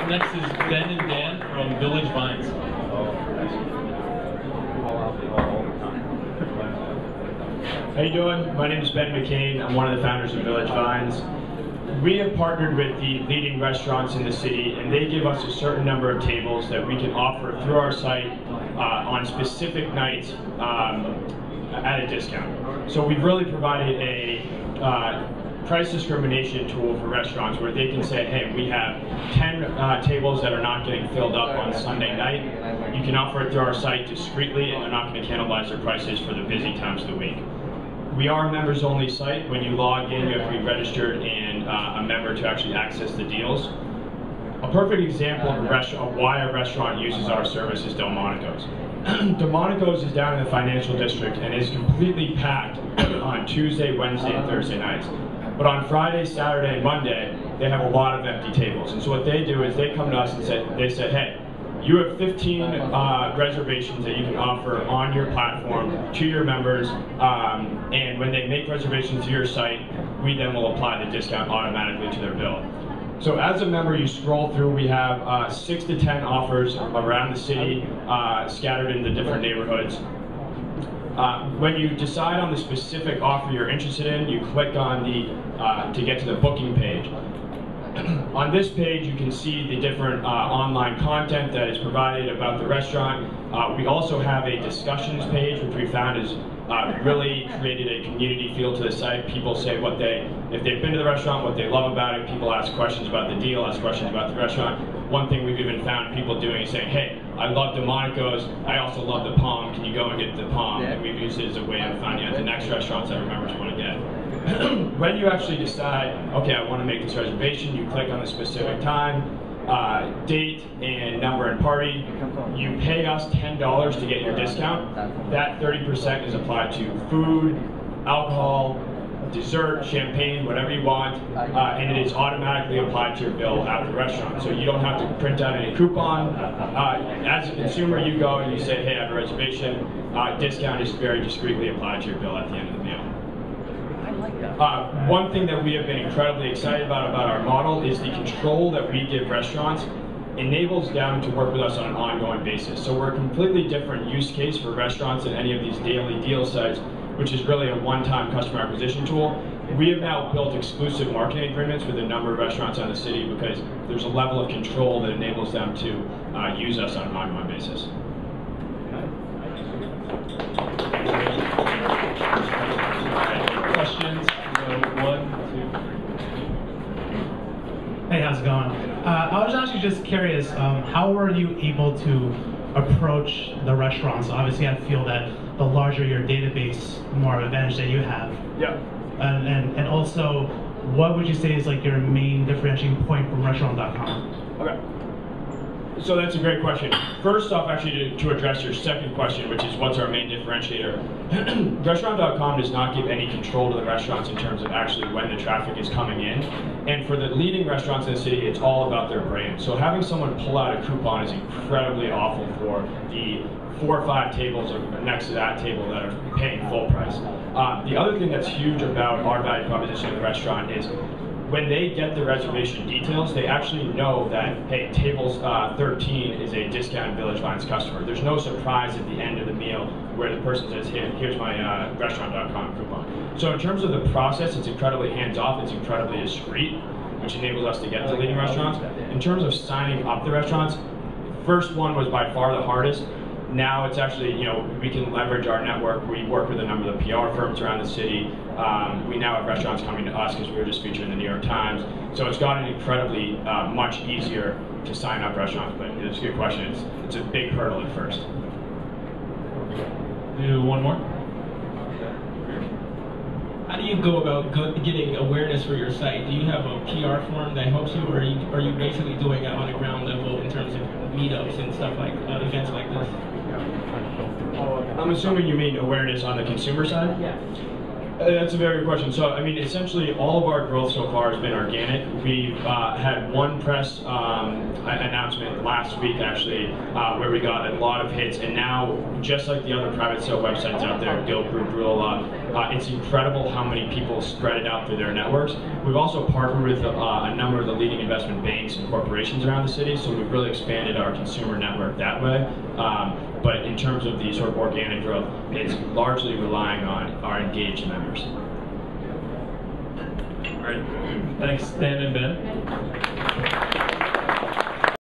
Up next is Ben and Dan from VillageVines. How you doing? My name is Ben McCain. I'm one of the founders of VillageVines. We have partnered with the leading restaurants in the city, and they give us a certain number of tables that we can offer through our site on specific nights at a discount. So we've really provided a price discrimination tool for restaurants where they can say, hey, we have 10 tables that are not getting filled up on Sunday night. You can offer it through our site discreetly, and they're not going to cannibalize their prices for the busy times of the week. We are a members-only site. When you log in, you have to be registered and a member to actually access the deals. A perfect example of why a restaurant uses our service is Delmonico's. Delmonico's is down in the financial district and is completely packed on Tuesday, Wednesday, and Thursday nights. But on Friday, Saturday, and Monday, they have a lot of empty tables. And so what they do is they come to us and say, hey, you have 15 reservations that you can offer on your platform to your members, and when they make reservations to your site, we then will apply the discount automatically to their bill. So as a member, you scroll through, we have 6 to 10 offers around the city, scattered in the different neighborhoods. When you decide on the specific offer you're interested in, you click on to get to the booking page. On this page, you can see the different online content that is provided about the restaurant. We also have a discussions page, which we found has really created a community feel to the site. People say if they've been to the restaurant, what they love about it. People ask questions about the deal, ask questions about the restaurant. One thing we've even found people doing is saying, hey, I love Delmonico's, I also love the Palm, can you go and get the Palm? And we've used it as a way of finding out the next restaurants that our members want to get. When you actually decide, okay, I want to make this reservation, you click on the specific time, date, and number and party. You pay us $10 to get your discount. That 30% is applied to food, alcohol, dessert, champagne, whatever you want, and it is automatically applied to your bill at the restaurant. So you don't have to print out any coupon. As a consumer, you go and you say, hey, I have a reservation. Discount is very discreetly applied to your bill at the end of the meal. One thing that we have been incredibly excited about our model is the control that we give restaurants enables them to work with us on an ongoing basis. So we're a completely different use case for restaurants than any of these daily deal sites, which is really a one-time customer acquisition tool. We have now built exclusive marketing agreements with a number of restaurants in the city because there's a level of control that enables them to use us on an ongoing basis. Questions? 1, 2. Hey, how's it going? I was actually just curious, how were you able to approach the restaurants? Obviously, I feel that the larger your database, the more advantage that you have. Yeah. And also, what would you say is like your main differentiating point from restaurant.com? Okay. So that's a great question. First off, actually, to address your second question, which is what's our main differentiator, restaurant.com does not give any control to the restaurants in terms of actually when the traffic is coming in. And for the leading restaurants in the city, it's all about their brand. So having someone pull out a coupon is incredibly awful for the 4 or 5 tables next to that table that are paying full price. The other thing that's huge about our value proposition in the restaurant is when they get the reservation details, they actually know that, hey, table 13 is a discounted VillageVines customer. There's no surprise at the end of the meal where the person says, hey, here's my restaurant.com coupon. So in terms of the process, it's incredibly hands-off, it's incredibly discreet, which enables us to get to leading restaurants. In terms of signing up the restaurants, first one was by far the hardest. Now it's actually, we can leverage our network. We work with a number of the PR firms around the city. We now have restaurants coming to us because we were just featured in the New York Times. So it's gotten incredibly much easier to sign up restaurants, but it's a good question. It's a big hurdle at first. Do one more. How do you go about getting awareness for your site? Do you have a PR firm that helps you, or are you basically doing it on a ground level in terms of meetups and stuff like events like this? I'm assuming you mean awareness on the consumer side? Yeah. That's a very good question. So, I mean, essentially all of our growth so far has been organic. We've had one press announcement last week, actually, where we got a lot of hits. And now, just like the other private sale websites out there, Guild Group, Rule, It's incredible how many people spread it out through their networks. We've also partnered with a number of the leading investment banks and corporations around the city, so we've really expanded our consumer network that way. But in terms of the sort of organic growth, it's largely relying on our engaged members. All right. Thanks, Dan and Ben.